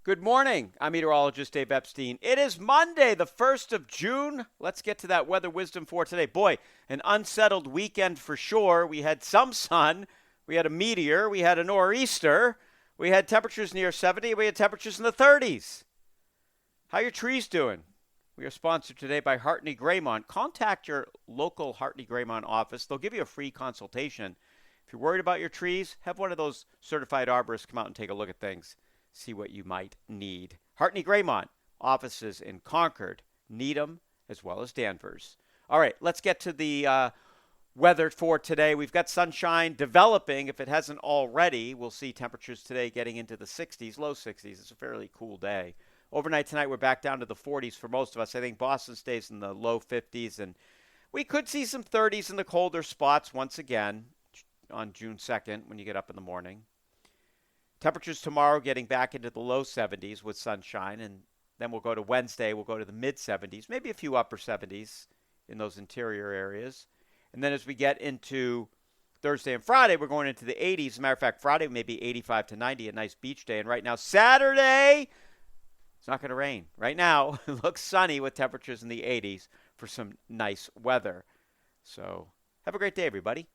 Good morning. I'm meteorologist Dave Epstein. It is Monday, the 1st of June. Let's get to that weather wisdom for today. Boy, an unsettled weekend for sure. We had some sun, we had a meteor, we had a nor'easter, we had temperatures near 70, we had temperatures in the 30s. How are your trees doing? We are sponsored today by Hartney Graymont. Contact your local Hartney Graymont office. They'll give you a free consultation. If you're worried about your trees, have one of those certified arborists come out and take a look at things. See what you might need. Hartney Graymont, offices in Concord, Needham, as well as Danvers. All right, let's get to the weather for today. We've got sunshine developing. If it hasn't already, we'll see temperatures today getting into the 60s, low 60s. It's a fairly cool day. Overnight tonight, we're back down to the 40s for most of us. I think Boston stays in the low 50s, and we could see some 30s in the colder spots once again on June 2nd when you get up in the morning. Temperatures tomorrow getting back into the low 70s with sunshine, and then we'll go to Wednesday. We'll go to the mid 70s, maybe a few upper 70s in those interior areas. And then as we get into Thursday and Friday, we're going into the 80s. As a matter of fact, Friday may be 85 to 90, a nice beach day. And right now, Saturday, it's not going to rain. Right now, it looks sunny with temperatures in the 80s for some nice weather. So have a great day, everybody.